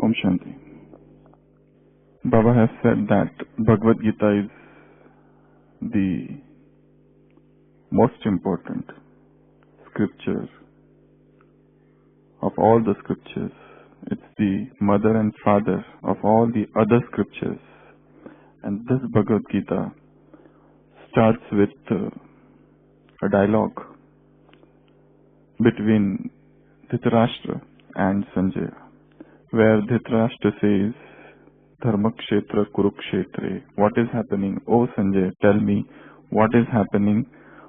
Om Shanti. Baba has said that Bhagavad Gita is the most important scripture of all the scriptures. It's the mother and father of all the other scriptures. And this Bhagavad Gita starts with a dialogue between Dhritarashtra and Sanjay, where Dhritarashtra says, Dharmakshetra Kurukshetre. What is happening? Oh Sanjay, tell me what is happening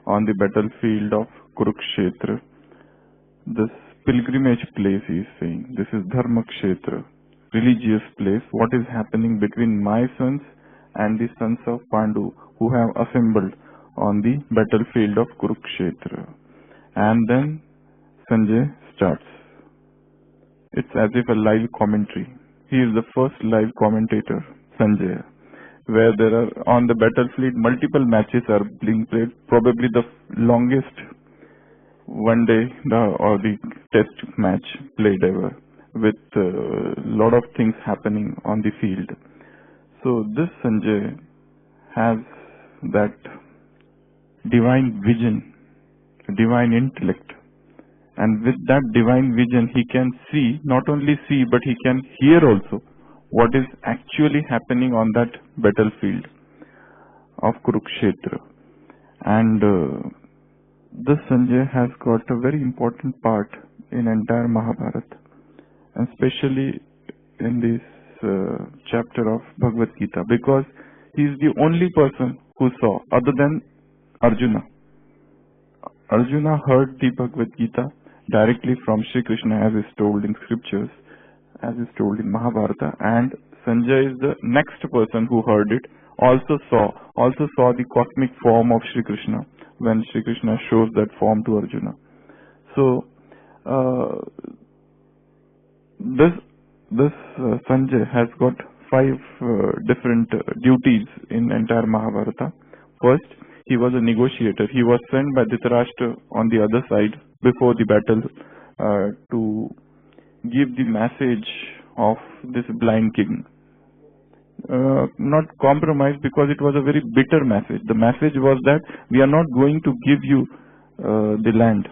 on the battlefield of Kurukshetra. This pilgrimage place, he is saying. This is Dharmakshetra, religious place. What is happening between my sons and the sons of Pandu who have assembled on the battlefield of Kurukshetra? And then Sanjay starts. It's as if a live commentary. He is the first live commentator, Sanjay, where there are on the battlefield multiple matches are being played, probably the longest one day or the test match played ever, with a lot of things happening on the field. So this Sanjay has that divine vision, divine intellect. And with that divine vision, he can see, not only see, but he can hear also what is actually happening on that battlefield of Kurukshetra. And this Sanjay has got a very important part in entire Mahabharata, and especially in this chapter of Bhagavad Gita, because he is the only person who saw, other than Arjuna. Arjuna heard the Bhagavad Gita directly from Sri Krishna, as is told in scriptures, as is told in Mahabharata, and Sanjay is the next person who heard it, also saw the cosmic form of Sri Krishna when Sri Krishna shows that form to Arjuna. So this Sanjay has got 5 different duties in entire Mahabharata. First, he was a negotiator. He was sent by Dhritarashtra on the other side before the battle to give the message of this blind king. Not compromise, because it was a very bitter message. The message was that we are not going to give you the land.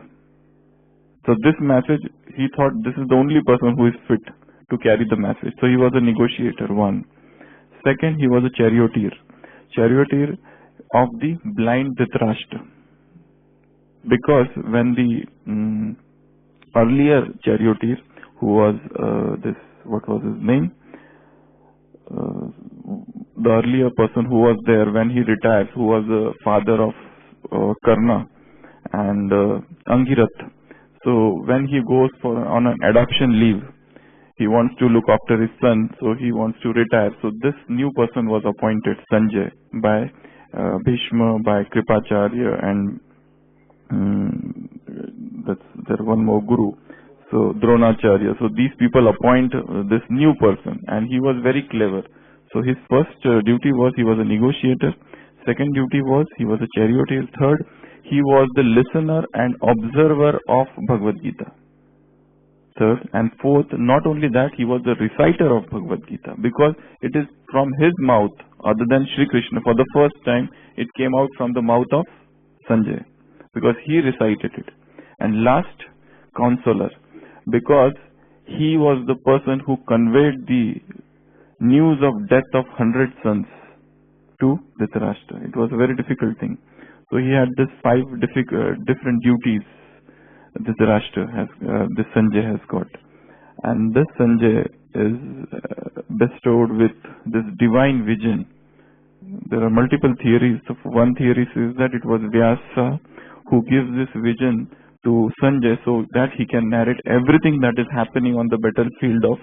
So this message, he thought this is the only person who is fit to carry the message. So he was a negotiator, one. Second, he was a charioteer of the blind Dhritarashtra. Because when the earlier charioteer, who was what was his name? The earlier person who was there when he retires, who was the father of Karna and Angirath. So when he goes on an adoption leave, he wants to look after his son, so he wants to retire. So this new person was appointed, Sanjay, by Bhishma, by Kripacharya, and there one more guru, so Dronacharya. So these people appoint this new person, and he was very clever. So his first duty was he was a negotiator. Second duty was he was a charioteer. Third, he was the listener and observer of Bhagavad Gita. Third and fourth, not only that, he was the reciter of Bhagavad Gita, because it is from his mouth, other than Sri Krishna, for the first time it came out from the mouth of Sanjay, because he recited it. And last, counselor, because he was the person who conveyed the news of death of 100 sons to Dhritarashtra. It was a very difficult thing. So he had this 5 different duties Dhritarashtra has, this Sanjay has got. And this Sanjay is bestowed with this divine vision. There are multiple theories. So one theory says that it was Vyasa who gives this vision to Sanjay so that he can narrate everything that is happening on the battlefield of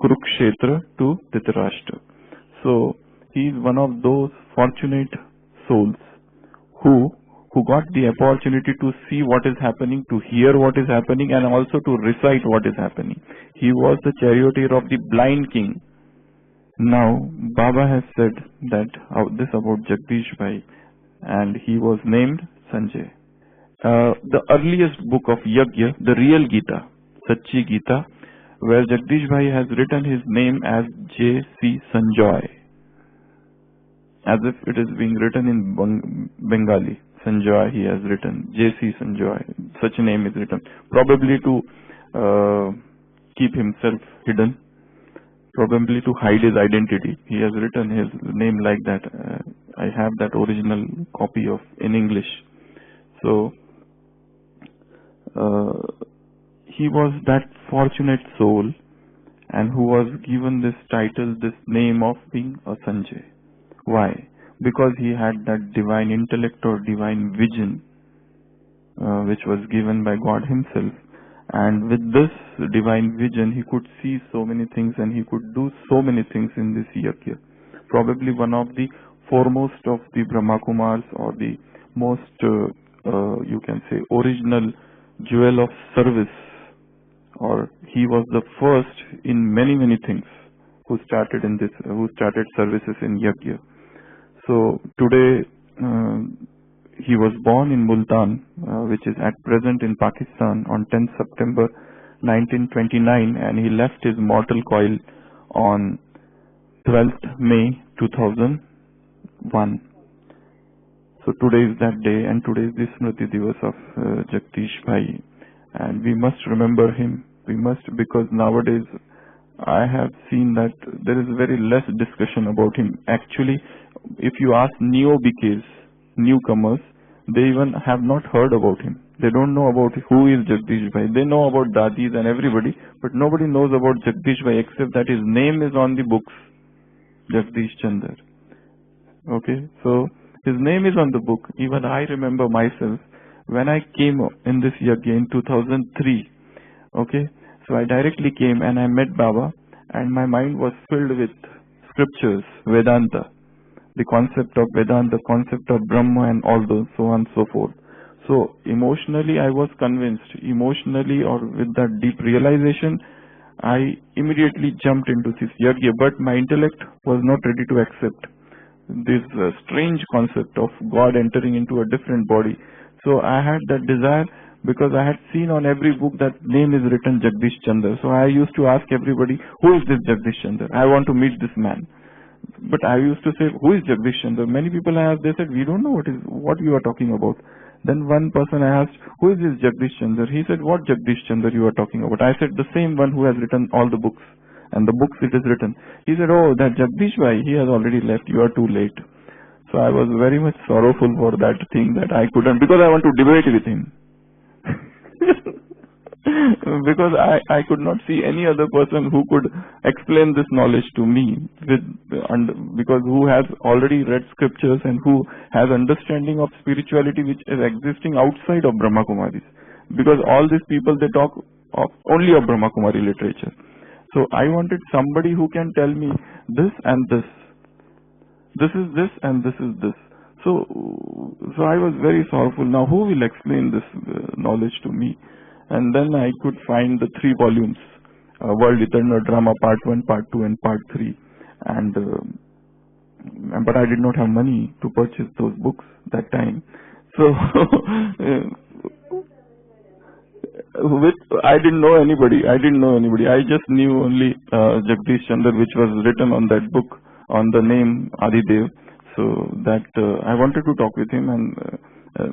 Kurukshetra to Dhritarashtra. So he is one of those fortunate souls who got the opportunity to see what is happening, to hear what is happening, and also to recite what is happening. He was the charioteer of the blind king. Now, Baba has said that this about Jagdish Bhai, and he was named Sanjay. The earliest book of Yajna, the real Gita, Sachi Gita, where Jagdish Bhai has written his name as J.C. Sanjay, as if it is being written in Bengali. Sanjay, he has written J.C. Sanjay. Such a name is written, probably to keep himself hidden, probably to hide his identity. He has written his name like that. I have that original copy of in English. So he was that fortunate soul, and who was given this title, this name of being a Sanjay. Why? Because he had that divine intellect or divine vision, which was given by God himself. And with this divine vision, he could see so many things and he could do so many things in this yajna. Probably one of the foremost of the Brahma Kumaris, or the most, you can say, original jewel of service, or he was the first in many, many things who started services in yajna. So today, he was born in Multan, which is at present in Pakistan, on 10th September 1929, and he left his mortal coil on 12th May 2001. So today is that day, and today is the Smriti Divas of Jagdish Bhai, and we must remember him. We must, because nowadays I have seen that there is very less discussion about him. Actually, if you ask neo-BKs, newcomers, they even have not heard about him. They don't know about who is Jagdish Bhai. They know about Dadis and everybody, but nobody knows about Jagdish Bhai except that his name is on the books, Jagdish Chandar. Okay, so his name is on the book. Even I remember myself when I came in this yajna in 2003. Okay, so I directly came and I met Baba, and my mind was filled with scriptures, Vedanta, the concept of Vedanta, the concept of Brahma, and all those, so on and so forth. So emotionally I was convinced, emotionally, or with that deep realization, I immediately jumped into this yajna, but my intellect was not ready to accept this strange concept of God entering into a different body. So I had that desire, because I had seen on every book that name is written Jagdish Chandra. So I used to ask everybody, who is this Jagdish Chandra? I want to meet this man. But I used to say, who is Jagdish Chandra? Many people I asked, they said, we don't know what you are talking about. Then one person I asked, who is this Jagdish Chandra? He said, what Jagdish Chandra you are talking about? I said, the same one who has written all the books. And the books it is written. He said, oh, that Jagdish Bhai, he has already left. You are too late. So I was very much sorrowful for that thing that I couldn't, because I want to debate with him. Because I could not see any other person who could explain this knowledge to me, because who has already read scriptures and who has understanding of spirituality which is existing outside of Brahma Kumaris. Because all these people, they talk only of Brahma Kumari literature. So I wanted somebody who can tell me this and this. This is this and this is this. So I was very sorrowful. Now who will explain this knowledge to me? And then I could find the 3 volumes, World Eternal Drama Part 1, Part 2 and Part 3. But I did not have money to purchase those books that time. So I didn't know anybody. I just knew only Jagdish Chandra, which was written on that book on the name Adidev. So that I wanted to talk with him, and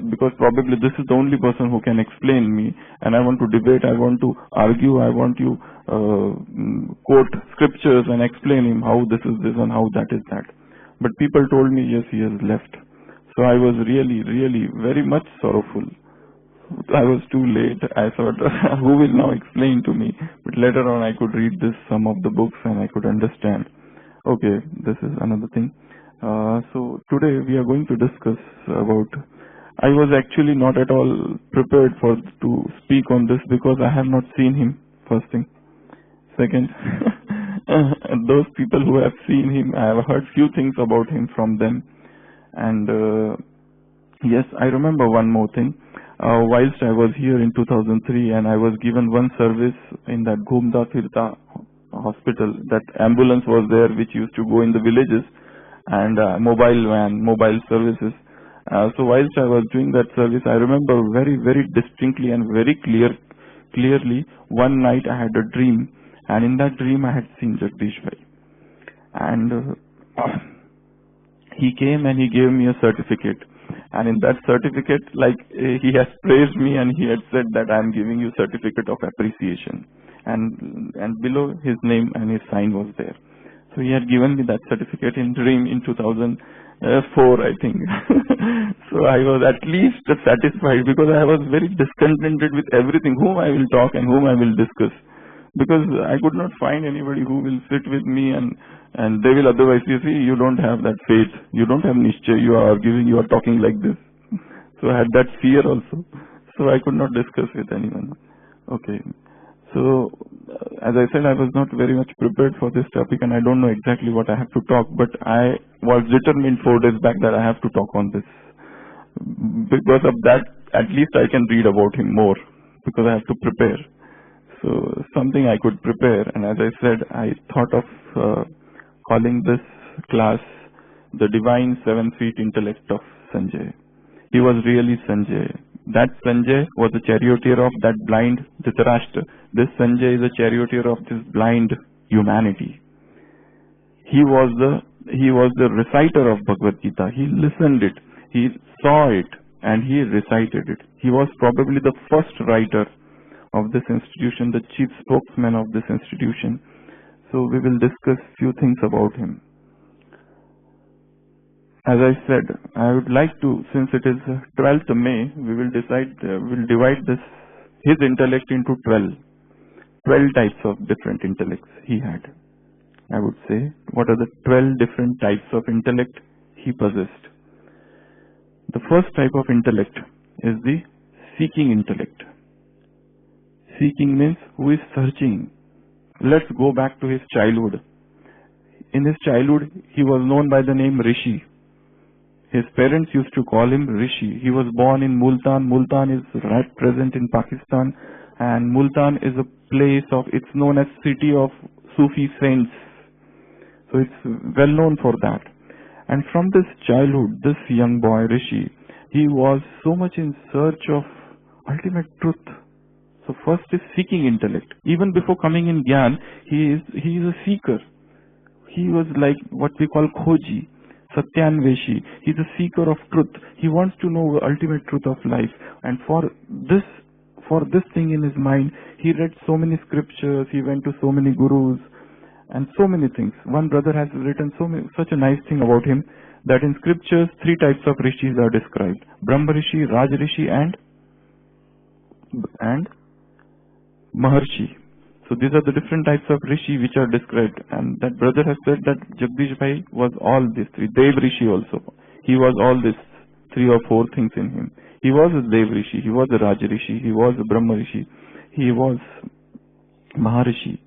because probably this is the only person who can explain me, and I want to debate, I want to argue, I want to quote scriptures and explain him how this is this and how that is that. But people told me, yes, he has left. So I was really, really very much sorrowful. I was too late. I thought, who will now explain to me? But later on I could read some of the books and I could understand. Okay, this is another thing. So today we are going to discuss about, I was actually not at all prepared to speak on this because I have not seen him, first thing. Second, those people who have seen him, I have heard few things about him from them. And yes, I remember one more thing. Whilst I was here in 2003 and I was given one service in that Ghumda Firta hospital, that ambulance was there which used to go in the villages, and mobile van, mobile services. So whilst I was doing that service, I remember very, very distinctly and very clearly, one night I had a dream, And in that dream, I had seen Jagdish Bhai. And he came and he gave me a certificate. And in that certificate, he has praised me, and he had said that I am giving you certificate of appreciation. And below his name and his sign was there. So he had given me that certificate in dream in 2004, I think. So I was at least satisfied, because I was very discontented with everything, whom I will talk and whom I will discuss. Because I could not find anybody who will sit with me, and they will otherwise, you see, you don't have that faith, you don't have nishchay, you are arguing, you are talking like this. So I had that fear also. So I could not discuss with anyone. Okay. So, as I said, I was not very much prepared for this topic, and I don't know exactly what I have to talk, but I was determined 4 days back that I have to talk on this. Because of that, at least I can read about him more, because I have to prepare. So, something I could prepare, and as I said, I thought of calling this class The Divine 7-Feet Intellect of Sanjay. He was really Sanjay. That Sanjay was the charioteer of that blind Dhritarashtra. This Sanjay is a charioteer of this blind humanity. He was the reciter of Bhagavad Gita. He listened it, he saw it, and he recited it. He was probably the first writer of this institution, the chief spokesman of this institution. So we will discuss few things about him. As I said, I would like to, since it is 12th May, we will divide his intellect into 12 types of different intellects he had. I would say, what are the 12 different types of intellect he possessed? The first type of intellect is the seeking intellect. Seeking means who is searching. Let's go back to his childhood. In his childhood, he was known by the name Rishi. His parents used to call him Rishi. He was born in Multan. Multan is right present in Pakistan, and Multan is a place it's known as city of Sufi saints. So it's well known for that. And from this childhood, this young boy Rishi, he was so much in search of ultimate truth. So first is seeking intellect. Even before coming in Gyan, he is a seeker. He was like what we call Khoji. Satyanveshi. He's a seeker of truth. He wants to know the ultimate truth of life. And for this thing in his mind, he read so many scriptures, he went to so many gurus, and so many things. One brother has written such a nice thing about him, that in scriptures, 3 types of rishis are described. Brahma Rishi, Raj Rishi, and Maharshi. So these are the different types of rishi which are described, and that brother has said that Jagdish Bhai was all these 3. Dev Rishi also. He was all these 3 or 4 things in him. He was a Dev Rishi, he was a Raj Rishi, he was a Brahma Rishi, he was Maharishi,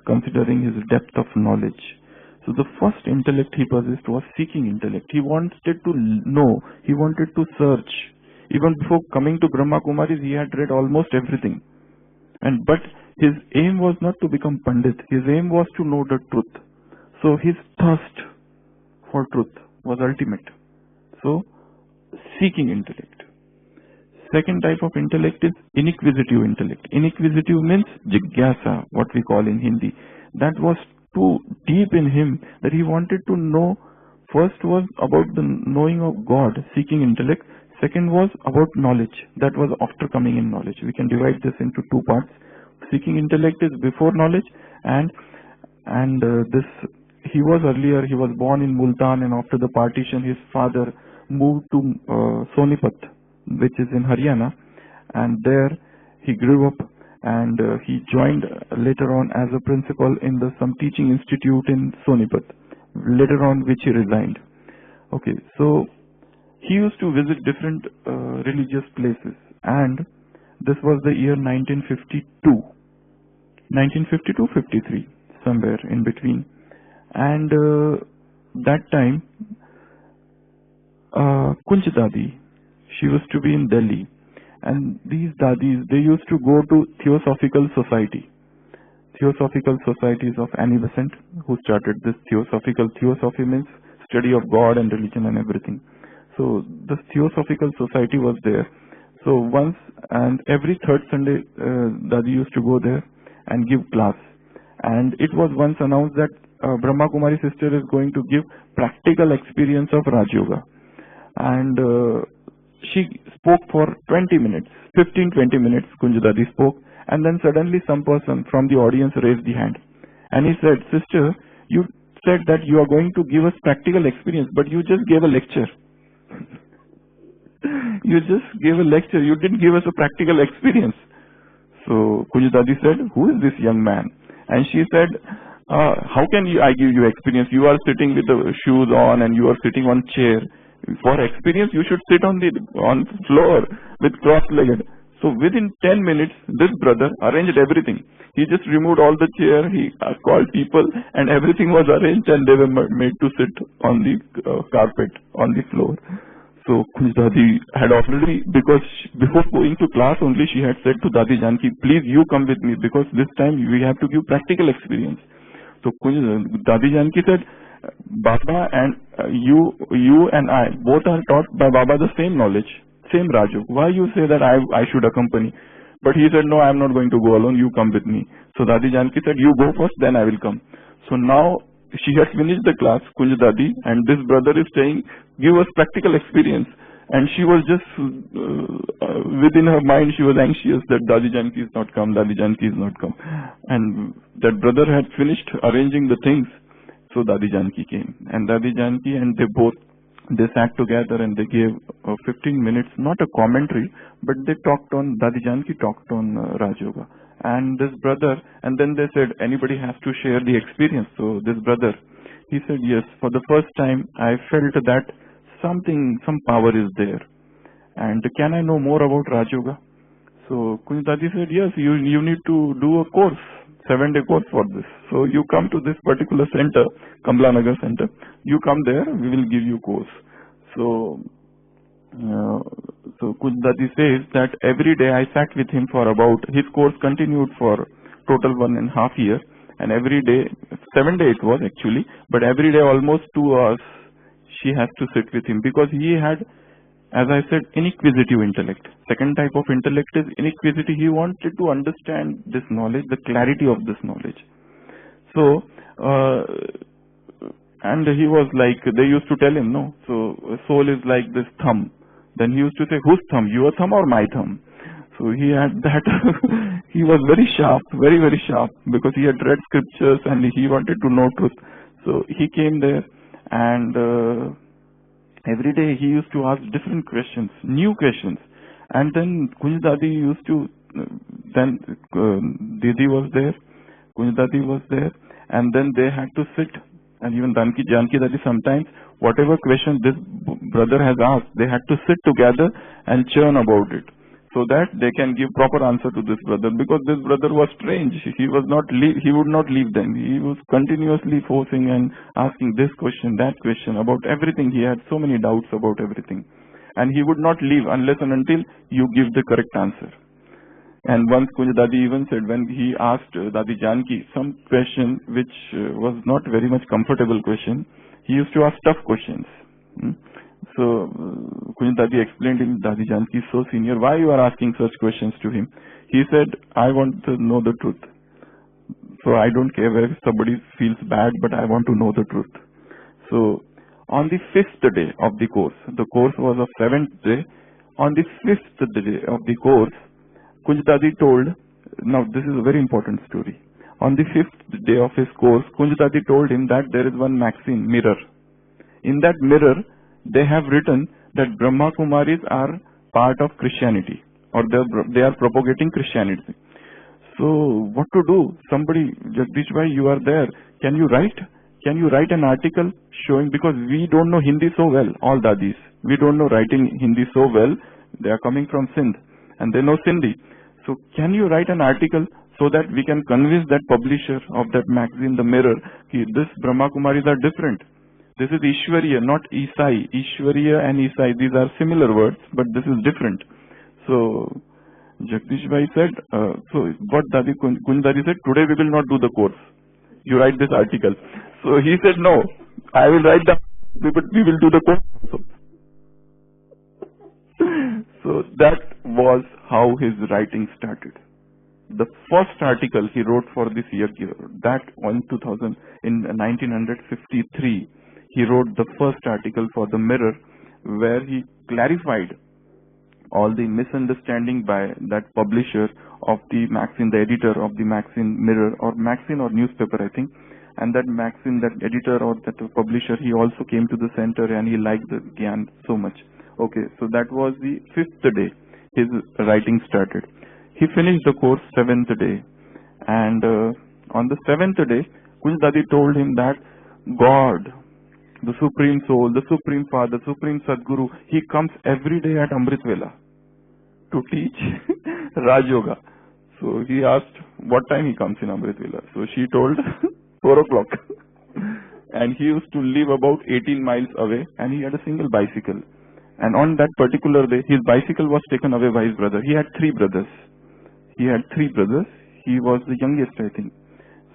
considering his depth of knowledge. So the first intellect he possessed was seeking intellect. He wanted to know, he wanted to search. Even before coming to Brahma Kumaris, he had read almost everything. But his aim was not to become Pandit. His aim was to know the truth. So his thirst for truth was ultimate. So, seeking intellect. Second type of intellect is inquisitive intellect. Inquisitive means jigyasa, what we call in Hindi. That was too deep in him that he wanted to know. First was about the knowing of God, seeking intellect. Second was about knowledge. That was after coming in knowledge. We can divide this into 2 parts. Seeking intellect is before knowledge, and he was born in Multan, and after the partition his father moved to Sonipat, which is in Haryana, and there he grew up, and he joined later on as a principal in some teaching institute in Sonipat, later on which he resigned. Okay, so he used to visit different religious places, and this was the year 1952-53, somewhere in between. And that time, Kunj Dadi, she used to be in Delhi. And these Dadis, they used to go to Theosophical Society. Theosophical Societies of Annie Besant, who started this Theosophy means study of God and religion and everything. So the Theosophical Society was there. So once and every third Sunday, Dadi used to go there and give class. And it was once announced that Brahma Kumari sister is going to give practical experience of Raj Yoga. And she spoke for 20 minutes, 15-20 minutes, Kunjadadi spoke. And then suddenly some person from the audience raised the hand. And he said, "Sister, you said that you are going to give us practical experience, but you just gave a lecture." You just gave a lecture. You didn't give us a practical experience. So Kunjadadi said, "Who is this young man?" And she said, "How can I give you experience? You are sitting with the shoes on and you are sitting on chair. For experience, you should sit on floor with cross-legged." So within 10 minutes, this brother arranged everything. He just removed all the chair, he called people, and everything was arranged, and they were made to sit on the carpet, on the floor. So Kunjadadi had already, because before going to class only, she had said to Dadi Janki, "Please you come with me, because this time we have to give practical experience." So Dadi Janki said, "Baba and you and I both are taught by Baba the same knowledge, same Rajyoga. Why you say that I should accompany?" But he said, "No, I am not going to go alone. You come with me." So Dadi Janki said, "You go first, then I will come." So now she has finished the class, Kunjadadi, and this brother is saying, "Give us practical experience." And she was just, within her mind, she was anxious that Dadi Janki is not come, Dadi Janki is not come. And that brother had finished arranging the things. So Dadi Janki came. And Dadi Janki and they sat together and they gave 15 minutes, not a commentary, but they talked on, Dadi Janki talked on Raj Yoga. And this brother, and then they said, "Anybody has to share the experience." So this brother, he said, "Yes, for the first time I felt that some power is there. And can I know more about Raj Yoga?" So Kunjadadi said, "Yes, you need to do a course, 7-day course for this. So you come to this particular center, Kamlanagar center. You come there, we will give you course." So Kunjadadi says that every day I sat with him for his course continued for total 1.5 years. And every day, 7 days it was actually, but every day almost 2 hours she has to sit with him, because he had, as I said, inquisitive intellect. Second type of intellect is inquisitive. He wanted to understand this knowledge, the clarity of this knowledge. So, and he was like, they used to tell him, no, so soul is like this thumb. Then he used to say, "Whose thumb? Your thumb or my thumb?" So he had that, he was very sharp, very, very sharp, because he had read scriptures and he wanted to know truth. So he came there, and every day he used to ask different questions, new questions. And then Kunjadadi used to, then Didi was there, Kunjadadi was there, and then they had to sit, and even Janki Dadi sometimes, whatever question this brother has asked, they had to sit together and churn about it, so that they can give proper answer to this brother, because this brother was strange. He would not leave them. He was continuously forcing and asking this question, that question, about everything. He had so many doubts about everything. And he would not leave unless and until you give the correct answer. And once Kunjadadi even said, when he asked Dadi Janki some question which was not very much comfortable question, he used to ask tough questions. So Kunjadadi explained him, "Dadi Janki is so senior, why you are asking such questions to him?" He said, "I want to know the truth. So I don't care whether somebody feels bad, but I want to know the truth." So on the 5th day of the course was of 7th day. On the 5th day of the course, Kunjadadi told, now this is a very important story. On the 5th day of his course, Kunjadadi told him that there is one maxim, mirror. In that mirror, they have written that Brahma Kumaris are part of Christianity, or they are propagating Christianity. So what to do? Somebody, Jagdish bhai, you are there. Can you write an article showing, because we don't know Hindi so well, all dadis. We don't know writing Hindi so well. They are coming from Sindh and they know Sindhi. So can you write an article so that we can convince that publisher of that magazine, The Mirror, that this Brahma Kumaris are different. This is Ishwariya, not Isai. Ishwariya and Isai, these are similar words, but this is different. So Jagdish bhai said, so what Kunjadadi said, "Today we will not do the course. You write this article." So he said, "No, I will write the, but we will do the course also." So that was how his writing started. The first article he wrote for this yajna, that in 1953, he wrote the first article for the Mirror, where he clarified all the misunderstanding by that publisher of the magazine, the editor of the magazine Mirror, or magazine or newspaper, I think. And that magazine, that editor or that publisher, he also came to the center and he liked the Gyan so much. Okay, so that was the 5th day his writing started. He finished the course 7th day, and on the 7th day, Kunj Dadi told him that God, the Supreme Soul, the Supreme Father, Supreme Sadguru, he comes every day at Amrit Vela to teach Rajyoga. So he asked what time he comes in Amrit Vela. So she told 4 o'clock. And he used to live about 18 miles away, and he had a single bicycle. And on that particular day, his bicycle was taken away by his brother. He had 3 brothers. He was the youngest, I think.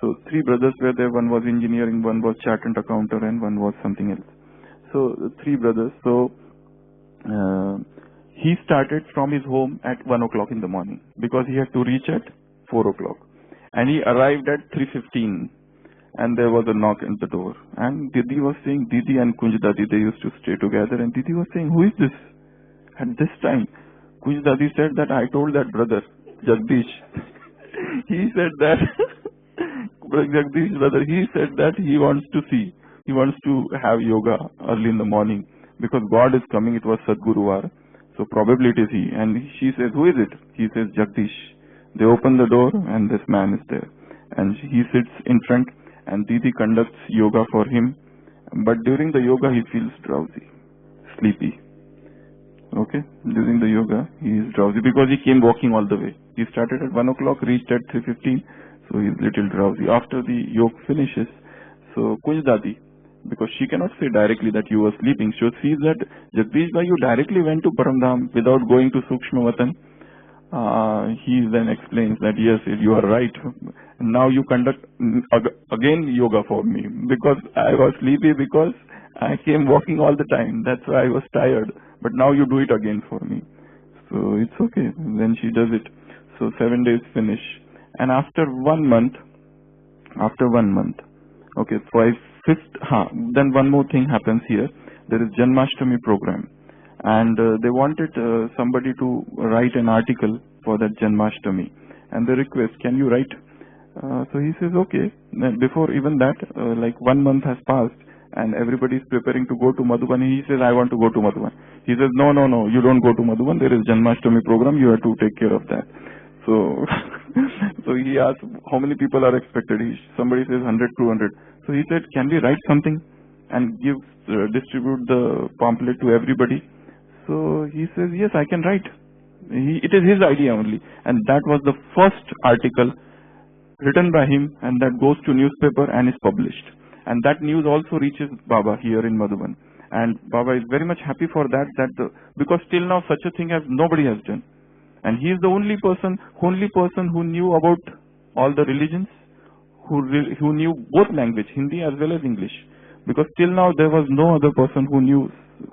So 3 brothers were there. One was engineering, one was chartered accountant, and one was something else. So 3 brothers. So he started from his home at 1 o'clock in the morning because he had to reach at 4 o'clock. And he arrived at 3:15. And there was a knock at the door. And Didi was saying, Didi and Kunj Dadi, they used to stay together. And Didi was saying, who is this? At this time, Kunj Dadi said that I told that brother, Jagdish. He said that, Jagdish brother, he said that he wants to see. He wants to have yoga early in the morning. Because God is coming, it was Sadguruvar. So probably it is he. And she says, who is it? He says, Jagdish. They open the door and this man is there. And he sits in front. And Didi conducts yoga for him, but during the yoga he feels drowsy, sleepy. Okay, during the yoga he is drowsy because he came walking all the way. He started at 1 o'clock, reached at 3:15, so he is little drowsy. After the yoga finishes, so Kunj Dadi, because she cannot say directly that you were sleeping, she sees that Jagdish Bhai, you directly went to Paramdham without going to Sukshma Vatan. He then explains that yes, you are right. Now you conduct again yoga for me because I was sleepy because I came walking all the time. That's why I was tired. But now you do it again for me. So it's okay. Then she does it. So 7 days finish. And after 1 month, okay, then one more thing happens here. There is Janmashtami program. And they wanted somebody to write an article for that Janmashtami. And they request, can you write? So he says, okay. Then before even that, like 1 month has passed and everybody is preparing to go to Madhuban. He says, I want to go to Madhuban. He says, no, you don't go to Madhuban. There is Janmashtami program. You have to take care of that. So, so he asked, how many people are expected? Somebody says 100, 200. So he said, can we write something and distribute the pamphlet to everybody? So he says, yes, I can write. It is his idea only. And that was the first article written by him, and that goes to newspaper and is published. And that news also reaches Baba here in Madhuban. And Baba is very much happy for that, because till now such a thing nobody has done. And he is the only person who knew about all the religions, who knew both language, Hindi as well as English. Because till now there was no other person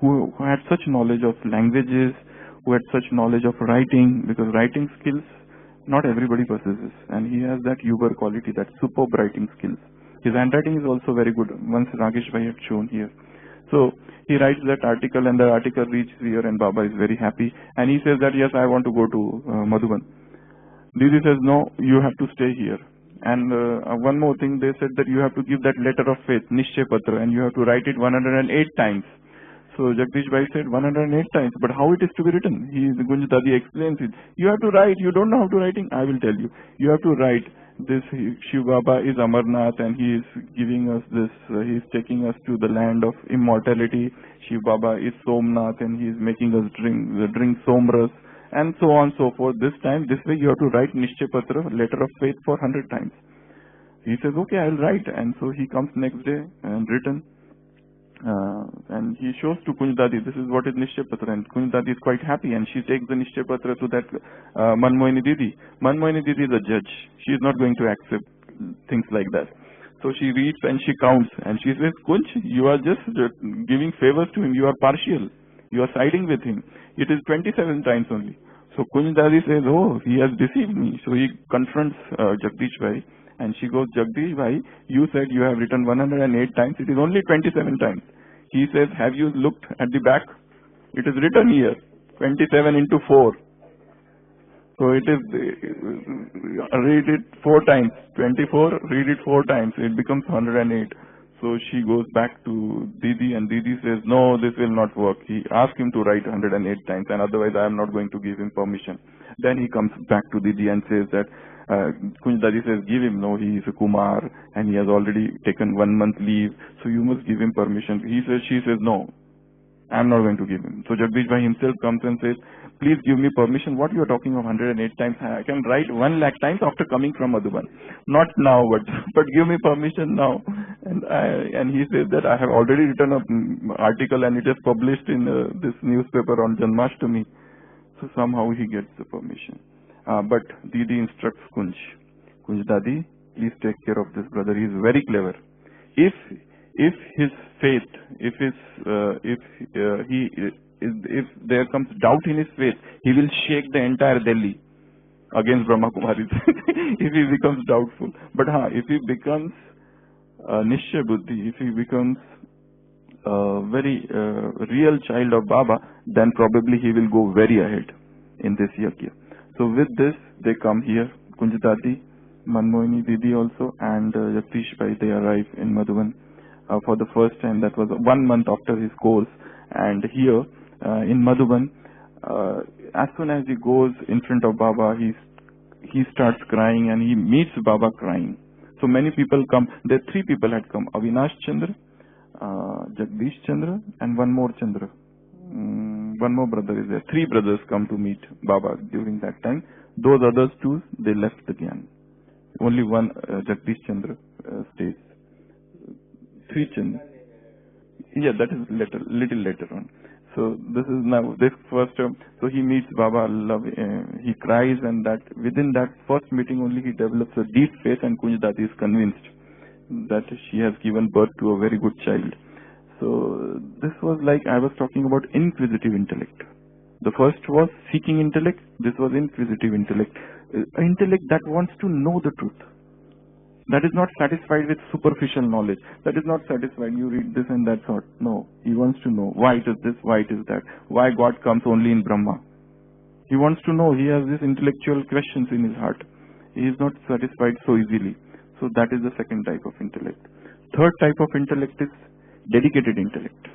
who had such knowledge of languages, who had such knowledge of writing, because writing skills not everybody possesses, and he has that Uber quality, that superb writing skills. His handwriting is also very good, once Ragesh Bhai had shown here. So he writes that article, and the article reaches here, and Baba is very happy, and he says that yes, I want to go to Madhuban. Didi says no, you have to stay here. And one more thing, they said that you have to give that letter of faith, Nishchay Patra, and you have to write it 108 times. So Jagdish Bhai said 108 times, but how it is to be written? Kunj Dadi explains it. You have to write. You don't know how to writing? I will tell you. You have to write this. Shiva Baba is Amarnath, and he is giving us this. He is taking us to the land of immortality. Shiva Baba is Somnath, and he is making us drink Somras, and so on and so forth. This way you have to write Nishchay Patra, letter of faith, for 100 times. He says, okay, I will write. And so he comes next day and written. And he shows to Kunj Dadi, this is what is Nishchay Patra, and Kunj Dadi is quite happy, and she takes the Nishchay Patra to that Manmohini Didi. Manmohini Didi is a judge. She is not going to accept things like that. So she reads and she counts, and she says, Kunj, you are just giving favors to him. You are partial. You are siding with him. It is 27 times only. So Kunj Dadi says, oh, he has deceived me. So he confronts Jagdish Bhai, and she goes, Jagdish Bhai, you said you have written 108 times. It is only 27 times. He says, have you looked at the back? It is written here, 27 into 4. So it is, read it 4 times. 24, read it 4 times. It becomes 108. So she goes back to Didi, and Didi says, no, this will not work. He asked him to write 108 times, and otherwise I am not going to give him permission. Then he comes back to Didi and says that, Kunj Dadi says, give him, no, he is a Kumar, and he has already taken 1 month leave, so you must give him permission. She says, no, I am not going to give him. So Jagdish Bhai himself comes and says, please give me permission. What you are talking of 108 times? I can write 1 lakh times after coming from Madhuban. Not now, but give me permission now. And he says that I have already written an article and it is published in this newspaper on Janmashtami. So somehow he gets the permission. But Didi instructs Kunj Dadi, please take care of this brother. He is very clever. If his faith, if there comes doubt in his faith, he will shake the entire Delhi against Brahma Kumaris. If he becomes doubtful. But if he becomes Nishya Buddhi, if he becomes a very real child of Baba, then probably he will go very ahead in this yajna. So with this, they come here, Kunj Dadi, Manmohini Didi also, and Jagdish Bhai, they arrive in Madhuban for the first time. That was 1 month after his course. And here in Madhuban, as soon as he goes in front of Baba, he starts crying, and he meets Baba crying. So many people come. There 3 people had come: Avinash Chandra, Jagdish Chandra, and one more Chandra. One more brother is there. 3 brothers come to meet Baba during that time. Those others 2, they left the Gyan. Only one Jagdish Chandra stays. 3 Chandra. Yeah, that is little later on. So this is now this first term. So he meets Baba, he cries, and that within that first meeting only he develops a deep faith, and Kunj Dadi is convinced that she has given birth to a very good child. So this was like I was talking about inquisitive intellect. The first was seeking intellect. This was inquisitive intellect. Intellect that wants to know the truth. That is not satisfied with superficial knowledge. That is not satisfied. You read this and that's all. No. He wants to know why it is this, why it is that. Why God comes only in Brahma. He wants to know. He has these intellectual questions in his heart. He is not satisfied so easily. So that is the second type of intellect. Third type of intellect is dedicated intellect.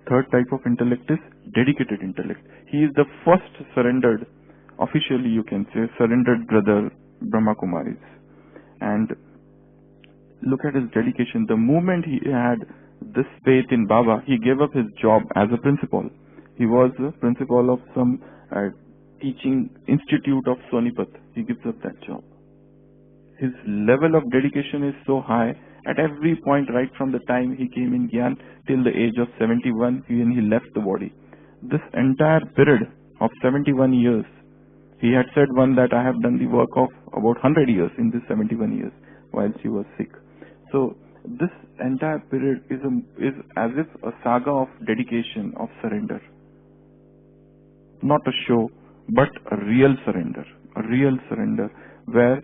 Third type of intellect is dedicated intellect. He is the first surrendered, officially you can say, surrendered brother, Brahma Kumaris. And look at his dedication. The moment he had this faith in Baba, he gave up his job as a principal. He was the principal of some teaching institute of Sonipat. He gives up that job. His level of dedication is so high. At every point, right from the time he came in Gyan till the age of 71, when he left the body. This entire period of 71 years, he had said one that I have done the work of about 100 years in this 71 years while she was sick. So this entire period is as if a saga of dedication, of surrender. Not a show, but a real surrender where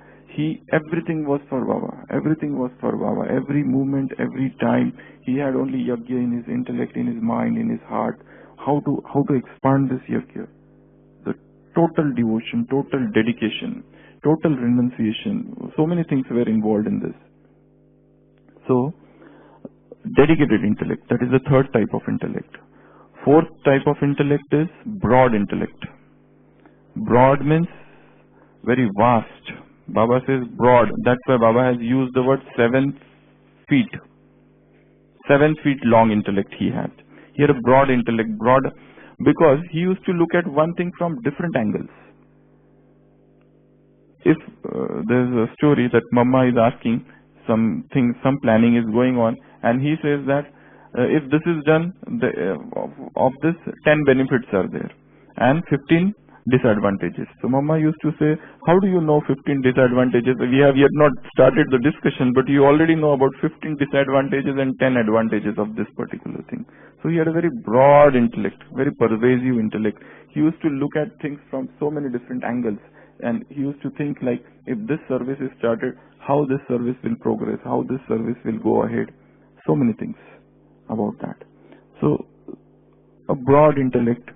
everything was for Baba. Everything was for Baba. Every moment, every time, he had only yajna in his intellect, in his mind, in his heart. How to expand this yajna? The total devotion, total dedication, total renunciation. So many things were involved in this. So, dedicated intellect. That is the third type of intellect. Fourth type of intellect is broad intellect. Broad means very vast. Baba says broad. That's why Baba has used the word 7 feet. 7 feet long intellect he had. Here a broad intellect. Broad because he used to look at one thing from different angles. If there's a story that Mama is asking some planning is going on, and he says that if this is done, of this 10 benefits are there, and 15 disadvantages. So Mama used to say, how do you know 15 disadvantages? We have yet not started the discussion, but you already know about 15 disadvantages and 10 advantages of this particular thing. So he had a very broad intellect, very pervasive intellect. He used to look at things from so many different angles, and he used to think like, if this service is started, how this service will progress, how this service will go ahead. So many things about that. So a broad intellect,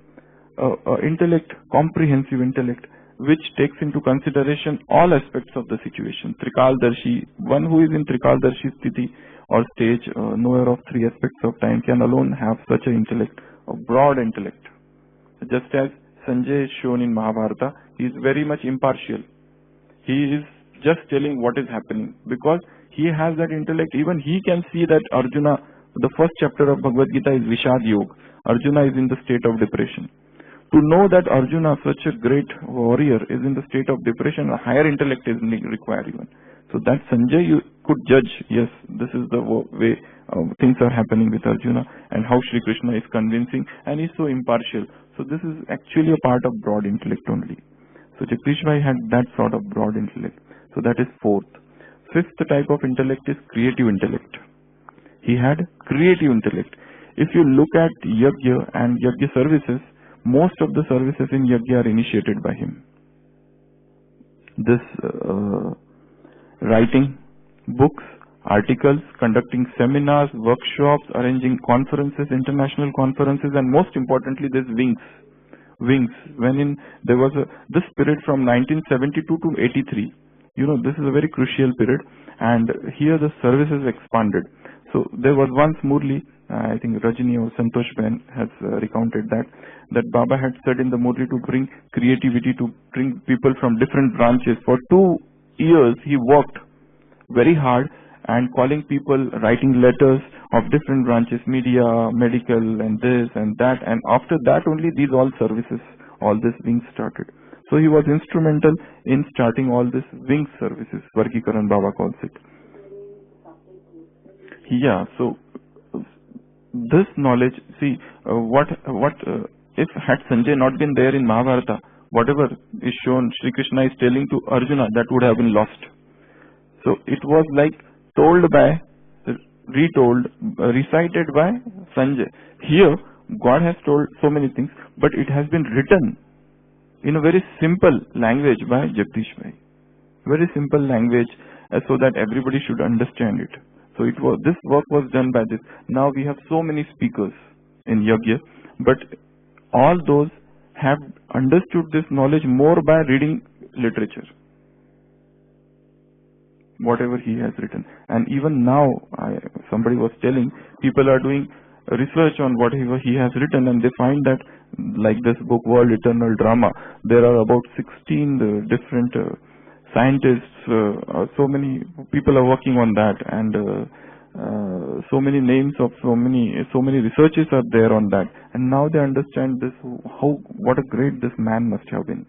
comprehensive intellect, which takes into consideration all aspects of the situation. Trikaldarshi, one who is in Trikaldarshi sthiti or stage, knower of three aspects of time, can alone have such an intellect, a broad intellect. Just as Sanjay is shown in Mahabharata, he is very much impartial. He is just telling what is happening because he has that intellect. Even he can see that Arjuna, the first chapter of Bhagavad Gita is Vishad Yoga. Arjuna is in the state of depression. To know that Arjuna, such a great warrior, is in the state of depression, a higher intellect is required even. So that Sanjay you could judge, yes, this is the way things are happening with Arjuna and how Shri Krishna is convincing, and he is so impartial. So this is actually a part of broad intellect only. So Jagdish Bhai had that sort of broad intellect. So that is fourth. Fifth type of intellect is creative intellect. He had creative intellect. If you look at Yajna and Yajna services, most of the services in Yajna are initiated by him. This writing books, articles, conducting seminars, workshops, arranging conferences, international conferences, and most importantly, this wings. There was this period from 1972 to 83. This is a very crucial period, and here the services expanded. So there was once Murli, I think Rajini or Santosh Ben has recounted that Baba had said in the Murli to bring creativity, to bring people from different branches. For 2 years he worked very hard and calling people, writing letters of different branches, media, medical, and this and that, and after that only these all services, all these wings started. So he was instrumental in starting all these wing services. Vargikaran Baba calls it. Yeah, so this knowledge, see, if had Sanjay not been there in Mahabharata, whatever is shown, Shri Krishna is telling to Arjuna, that would have been lost. So it was like told by, retold, recited by Sanjay. Here, God has told so many things, but it has been written in a very simple language by Jagdish Bhai. Very simple language, so that everybody should understand it. So this work was done by this. Now we have so many speakers in Yajna, but all those have understood this knowledge more by reading literature, whatever he has written. And even now, somebody was telling, people are doing research on whatever he has written, and they find that, like this book, World Eternal Drama, there are about 16 different scientists, so many people are working on that, and so many names of so many researches are there on that. And now they understand this, what a great this man must have been,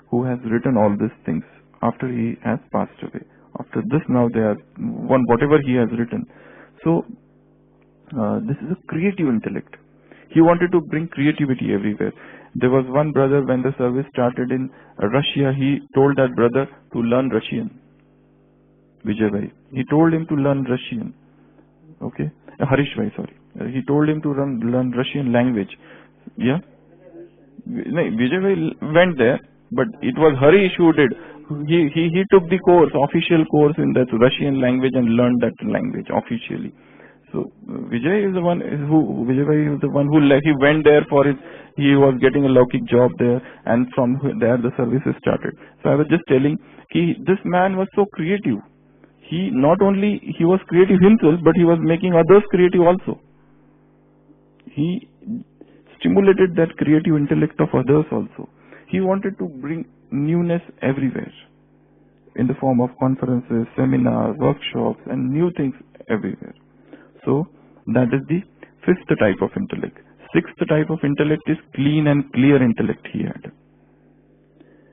who has written all these things after he has passed away. After this, now they are whatever he has written. So this is a creative intellect. He wanted to bring creativity everywhere. There was one brother, when the service started in Russia, he told that brother to learn Russian. Vijay Bhai. He told him to learn Russian. Okay? Harish Bhai, sorry. He told him to learn Russian language. Yeah? Vijay Bhai went there, but it was Harish who did. He took the course, official course in that Russian language, and learned that language officially. So Vijay is the one who he went there for he was getting a Laukik job there, and from there the services started. So I was just telling, this man was so creative. He not only he was creative himself, but he was making others creative also. He stimulated that creative intellect of others also. He wanted to bring newness everywhere, in the form of conferences, seminars, workshops, and new things everywhere. So that is the fifth type of intellect. Sixth type of intellect is clean and clear intellect he had.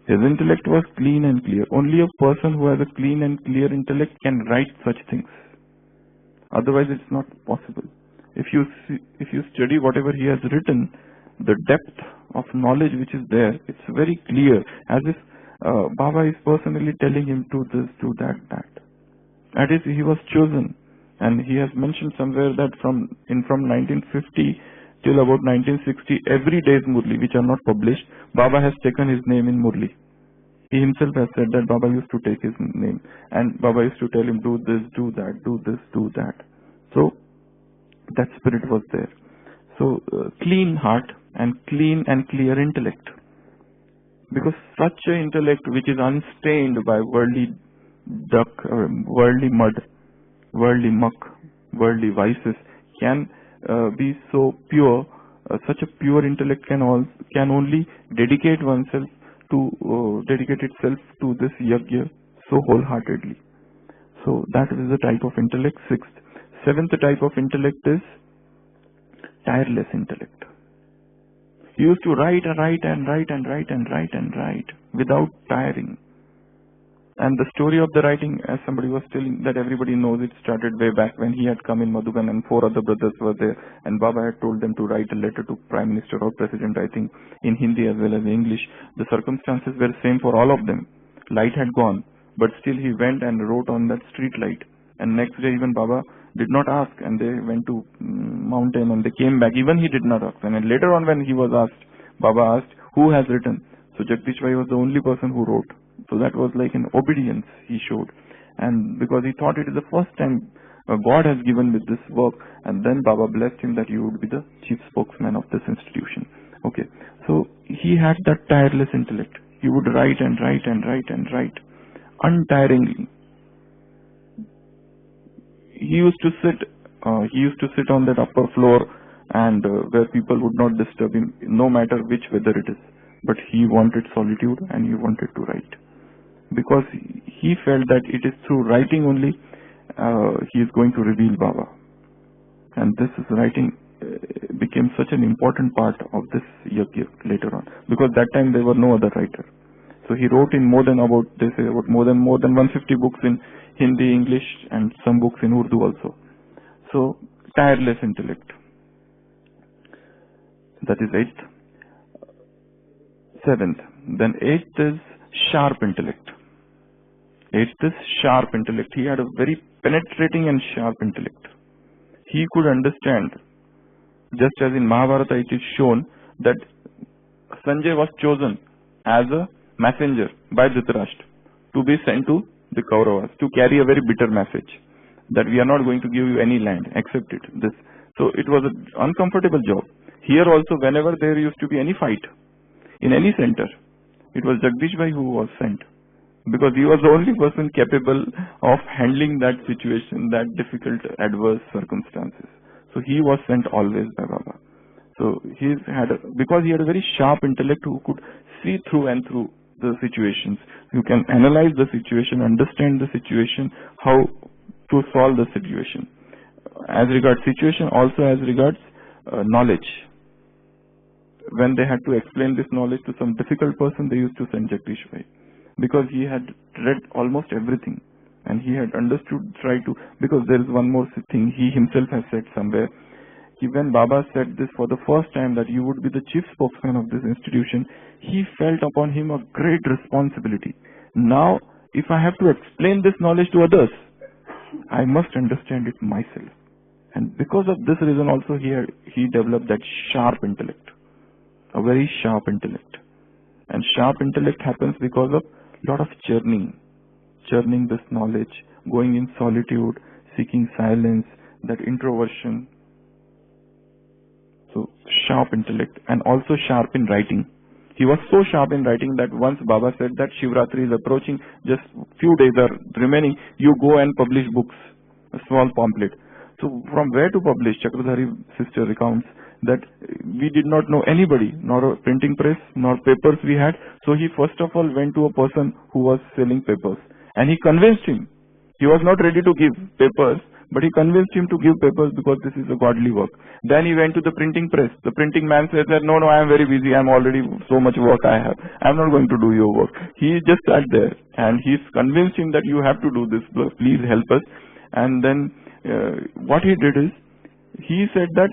His intellect was clean and clear. Only a person who has a clean and clear intellect can write such things. Otherwise it's not possible. If you study whatever he has written, the depth of knowledge which is there, it's very clear, as if Baba is personally telling him, do this, do that, that. That is, he was chosen. And he has mentioned somewhere that from 1950 till about 1960, every day's Murli, which are not published, Baba has taken his name in Murli. He himself has said that Baba used to take his name, and Baba used to tell him, do this, do that, do this, do that. So that spirit was there. So clean heart and clean and clear intellect. Because such an intellect which is unstained by worldly worldly mud, worldly muck, worldly vices, can be so pure. Such a pure intellect can only dedicate oneself to dedicate itself to this yajna so wholeheartedly. So that is the type of intellect. Sixth. Seventh type of intellect is tireless intellect. He used to write and write and write and write and write and write without tiring. And the story of the writing, as somebody was telling, that everybody knows, it started way back when he had come in Madhuban and 4 other brothers were there, and Baba had told them to write a letter to Prime Minister or President, I think, in Hindi as well as English. The circumstances were same for all of them. Light had gone, but still he went and wrote on that street light. And next day even Baba did not ask, and they went to mountain and they came back. Even he did not ask. And then later on when he was asked, Baba asked, who has written? So Jagdish Bhai was the only person who wrote. So that was like an obedience he showed. And because he thought it is the first time God has given with this work, and then Baba blessed him that he would be the chief spokesman of this institution. Okay. So he had that tireless intellect. He would write and write and write and write untiringly. He used to sit on that upper floor and where people would not disturb him, no matter which weather it is. But he wanted solitude and he wanted to write. Because he felt that it is through writing only he is going to reveal Baba. And this is writing became such an important part of this yajna later on. Because that time there were no other writer. So he wrote in more than 150 books in Hindi, English, and some books in Urdu also. So tireless intellect. That is 8th. 7th. Then 8th is sharp intellect. 8th is sharp intellect. He had a very penetrating and sharp intellect. He could understand, just as in Mahabharata it is shown, that Sanjay was chosen as a messenger by Dhritarashtra to be sent to the Kauravas to carry a very bitter message that we are not going to give you any land, accept it. So it was an uncomfortable job. Here also, whenever there used to be any fight in any center, it was Jagdish Bhai who was sent, because he was the only person capable of handling that situation, that difficult adverse circumstances. So he was sent always by Baba. So because he had a very sharp intellect who could see through and through the situations. You can analyze the situation, understand the situation, how to solve the situation. As regards situation, also as regards knowledge. When they had to explain this knowledge to some difficult person, they used to send Jagdish Bhai, because he had read almost everything and he had understood, because there is one more thing he himself has said somewhere. When Baba said this for the first time, that you would be the chief spokesman of this institution, he felt upon him a great responsibility. Now, if I have to explain this knowledge to others, I must understand it myself. And because of this reason also he developed that sharp intellect, a very sharp intellect. And sharp intellect happens because of lot of churning this knowledge, going in solitude, seeking silence, that introversion. So sharp intellect, and also sharp in writing. He was so sharp in writing that once Baba said that Shivratri is approaching, just few days are remaining, you go and publish books, a small pamphlet. So from where to publish? Chakradhari sister recounts that we did not know anybody, nor a printing press, nor papers we had. So he first of all went to a person who was selling papers, and he convinced him. He was not ready to give papers, but he convinced him to give papers because this is a godly work. Then he went to the printing press. The printing man said that, no, I am very busy. I am already so much work I have. I am not going to do your work. He just sat there and he convinced him that you have to do this. Please help us. And then what he did is, He said that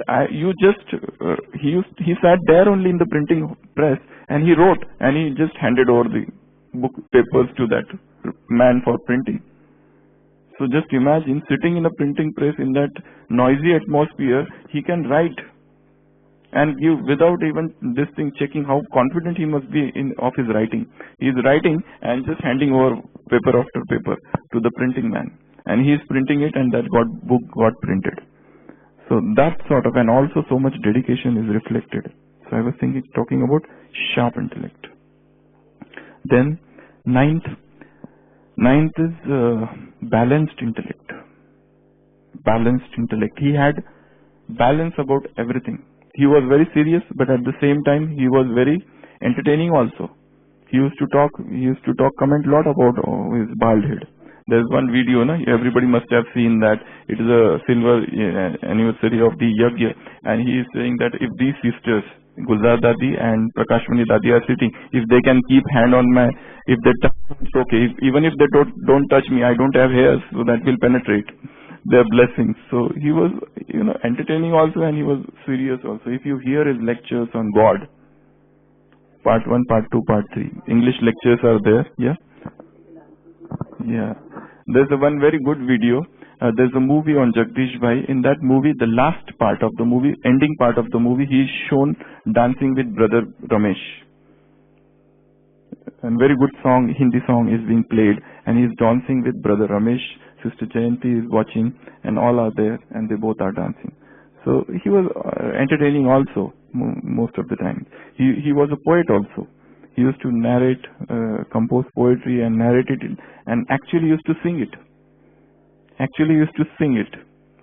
he sat there only in the printing press and he wrote and he just handed over the book papers to that man for printing. So just imagine sitting in a printing press in that noisy atmosphere, he can write and give without even this thing checking how confident he must be of his writing. He is writing and just handing over paper after paper to the printing man. And he is printing it and that book got printed. So that sort of, and also so much dedication is reflected. So I was talking about sharp intellect. Then ninth is balanced intellect. Balanced intellect. He had balance about everything. He was very serious, but at the same time he was very entertaining also. He used to comment a lot about his bald head. There's one video, everybody must have seen that. It is a silver anniversary of the Yajna, and he is saying that if these sisters, Gulzar Dadi and Prakashmani Dadi are sitting, if they can keep hand on if they touch, it's okay. Even if they don't touch me, I don't have hairs, so that will penetrate their blessings. So he was, entertaining also, and he was serious also. If you hear his lectures on God, part 1, part 2, part 3, English lectures are there, yeah? Yeah. There's one very good video. There's a movie on Jagdish Bhai. In that movie, the last part of the movie, ending part of the movie, he is shown dancing with brother Ramesh. And very good song, Hindi song is being played, and he is dancing with brother Ramesh. Sister Jayanti is watching, and all are there, and they both are dancing. So he was entertaining also most of the time. He was a poet also. He used to narrate, compose poetry and narrate it, and actually used to sing it.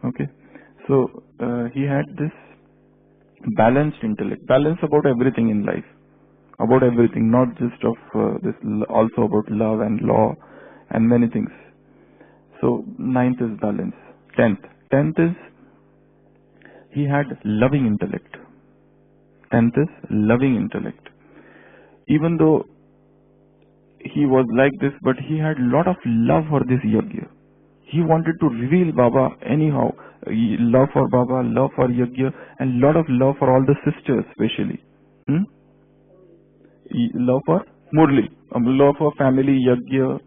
Okay. So he had this balanced intellect, balance about everything in life, about everything, not just of this, also about love and law and many things. So 9th is balance. 10th is he had loving intellect. 10th is loving intellect. Even though he was like this, but he had a lot of love for this Yajna. He wanted to reveal Baba anyhow. Love for Baba, love for Yajna, and lot of love for all the sisters especially. Love for Murli, love for family, Yajna,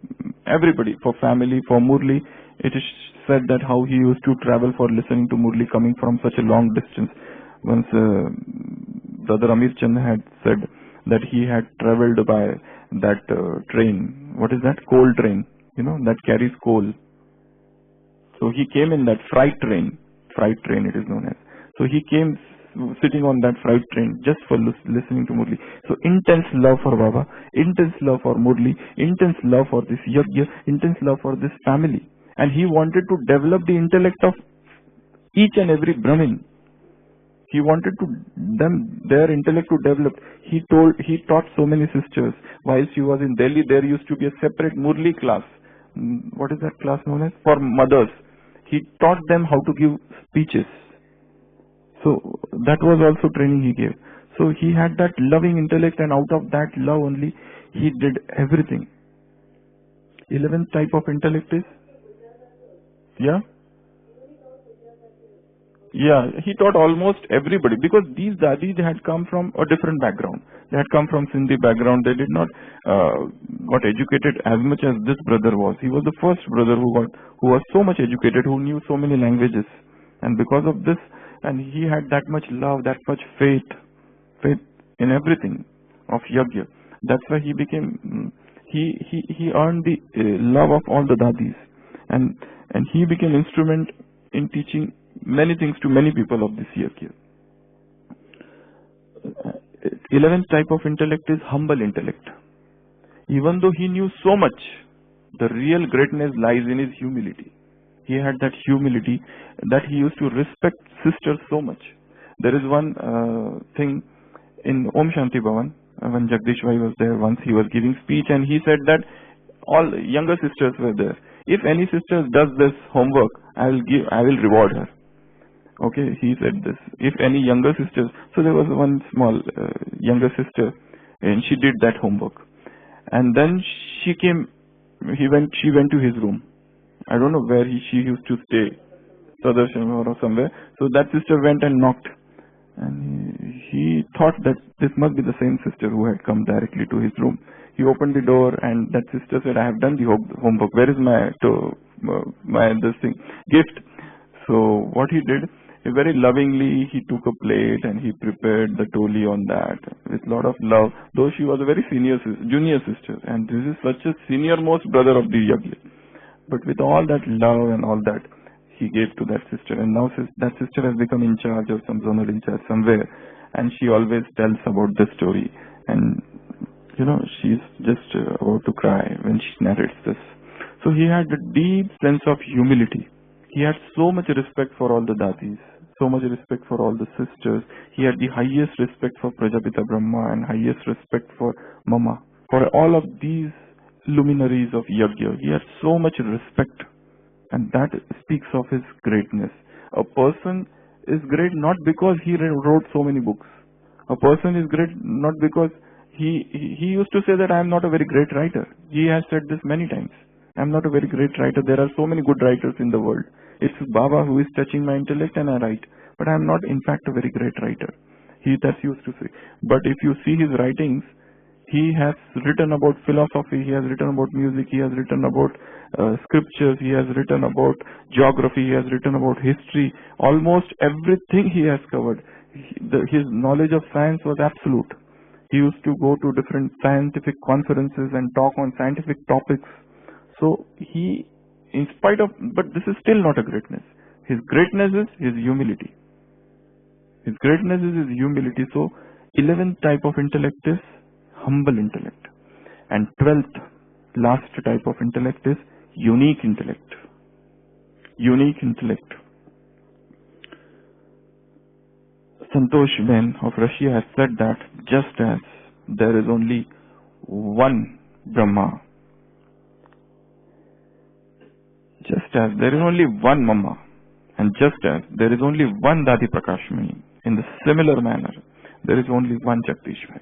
everybody, for family, for Murli. It is said that how he used to travel for listening to Murli coming from such a long distance. Once Brother Amir Chand had said that he had traveled by that train. What is that? Coal train, that carries coal. So he came in that freight train it is known as. So he came sitting on that freight train just for listening to Murli. So intense love for Baba, intense love for Murli, intense love for this Yajna, intense love for this family. And he wanted to develop the intellect of each and every Brahmin. He wanted their intellect to develop. He taught so many sisters. While she was in Delhi, there used to be a separate Murli class. What is that class known as? For mothers. He taught them how to give speeches. So that was also training he gave. So he had that loving intellect, and out of that love only, he did everything. 11th type of intellect is? Yeah? Yeah, he taught almost everybody, because these dadis, they had come from a different background. They had come from Sindhi background. They did not got educated as much as this brother was. He was the first brother who was so much educated, who knew so many languages. And because of this, and he had that much love, that much faith in everything of Yajna. That's why he became, he earned the love of all the dadis. And he became instrument in teaching many things to many people of this Yajna. 11th type of intellect is humble intellect. Even though he knew so much, the real greatness lies in his humility. He had that humility that he used to respect sisters so much. There is one thing in Om Shanti Bhavan, when Jagdish Bhai was there once, he was giving speech, and he said that all younger sisters were there. If any sister does this homework, I will reward her. Okay, he said this. If any younger sisters, so there was one small younger sister, and she did that homework, and then she went to his room. I don't know where she used to stay. Pradarsham or somewhere. So that sister went and knocked. And he thought that this must be the same sister who had come directly to his room. He opened the door and that sister said, I have done the homework. Where is my this thing, gift? So what he did, very lovingly, he took a plate and he prepared the toli on that with a lot of love. Though she was a very junior sister, and this is such a senior most brother of the yajna. But with all that love and all that, he gave to that sister, and now that sister has become in charge or some zonal in charge somewhere, and she always tells about this story, and she's just about to cry when she narrates this. So he had a deep sense of humility. He had so much respect for all the dadis, so much respect for all the sisters. He had the highest respect for Prajapita Brahma and highest respect for Mama, for all of these luminaries of yajna. He had so much respect. And that speaks of his greatness. A person is great not because he wrote so many books. A person is great not because he used to say that I am not a very great writer. He has said this many times. I am not a very great writer. There are so many good writers in the world. It's Baba who is touching my intellect and I write. But I am not in fact a very great writer. That's used to say. But if you see his writings, he has written about philosophy, he has written about music, he has written about scriptures, he has written about geography, he has written about history. Almost everything he has covered. His knowledge of science was absolute. He used to go to different scientific conferences and talk on scientific topics. So but this is still not a greatness. His greatness is his humility. His greatness is his humility. So 11th type of intellect is humble intellect. And 12th, last type of intellect is unique intellect. Unique intellect. Santosh Ben of Russia has said that just as there is only one Brahma, just as there is only one Mama, and just as there is only one Dadi Prakashmani, in the similar manner, there is only one Jagdishwari.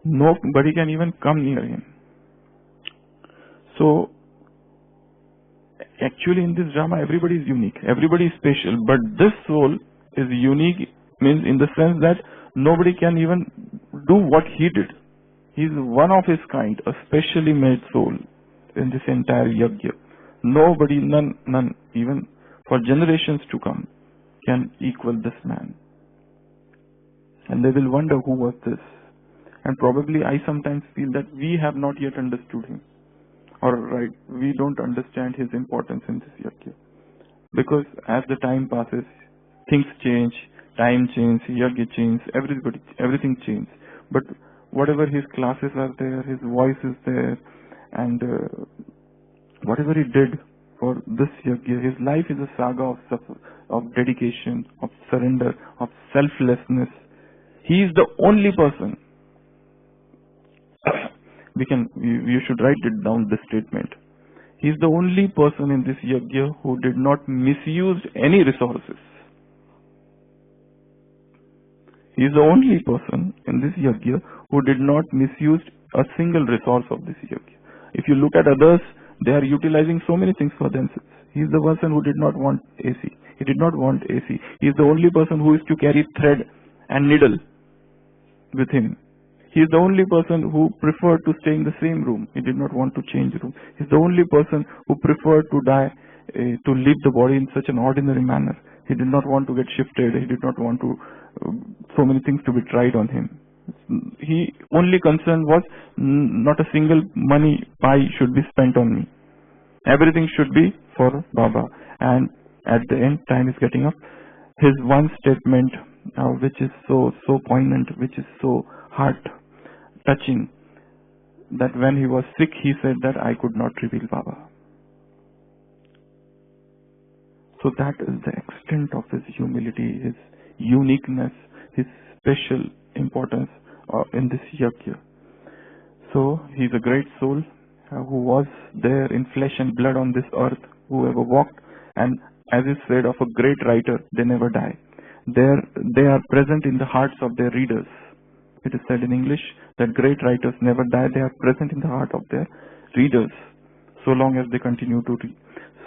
Nobody can even come near him. So, actually in this drama, everybody is unique. Everybody is special. But this soul is unique, means in the sense that nobody can even do what he did. He is one of his kind, a specially made soul in this entire yajna. Nobody, none, even for generations to come, can equal this man. And they will wonder who was this. And probably I sometimes feel that we have not yet understood him. We don't understand his importance in this yajna. Because as the time passes, things change, time changes, yajna changes, everything changes. But whatever his classes are there, his voice is there, and whatever he did for this yajna, his life is a saga of dedication, of surrender, of selflessness. He is the only person. You should write it down, this statement. He is the only person in this yajna who did not misuse any resources. He is the only person in this yajna who did not misuse a single resource of this yajna. If you look at others, they are utilizing so many things for themselves. He is the person who did not want AC. He did not want AC. He is the only person who is to carry thread and needle with him. He is the only person who preferred to stay in the same room. He did not want to change room. He is the only person who preferred to die, to leave the body in such an ordinary manner. He did not want to get shifted. He did not want to so many things to be tried on him. He only concern was not a single money pie should be spent on me. Everything should be for Baba. And at the end, time is getting up. His one statement, which is so poignant, which is so heart touching, that when he was sick, he said that I could not reveal Baba. So that is the extent of his humility, his uniqueness, his special importance in this yajna. So he is a great soul who was there in flesh and blood on this earth, who ever walked, and as is said of a great writer, they never die. They are present in the hearts of their readers. It is said in English that great writers never die. They are present in the heart of their readers so long as they continue to read.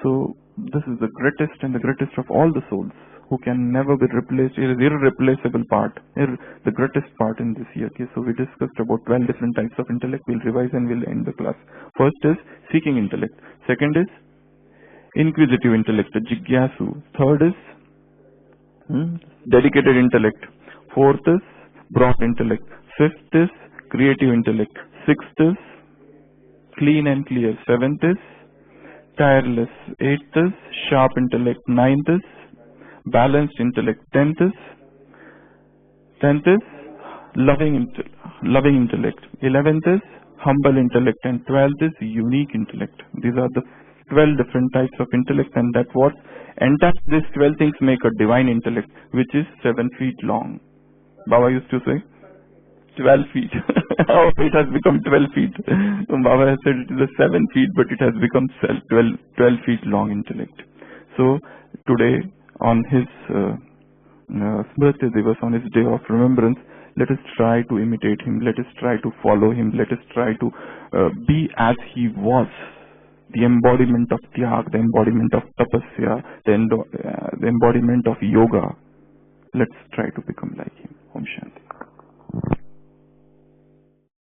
So this is the greatest and the greatest of all the souls, who can never be replaced. It is irreplaceable part, the greatest part in this year. Okay, so we discussed about 12 different types of intellect. We'll revise and we'll end the class. First is seeking intellect. Second is inquisitive intellect, the jigyasu. Third is dedicated intellect. Fourth is broad intellect. Fifth is creative intellect. Sixth is clean and clear. Seventh is tireless. Eighth is sharp intellect. Ninth is balanced intellect. Tenth is loving intellect. 11th is humble intellect, and 12th is unique intellect. These are the 12 different types of intellect, and that's what entire these 12 things make a divine intellect, which is 7 feet long. Baba used to say 12 feet. Oh, it has become 12 feet. Baba has said it is a 7 feet, but it has become 12 feet long intellect. So today, on his birthday Divas, on his day of remembrance, let us try to imitate him. Let us try to follow him. Let us try to be as he was. The embodiment of Tyag, the embodiment of Tapasya, the embodiment of Yoga. Let's try to become like him. Om Shanti.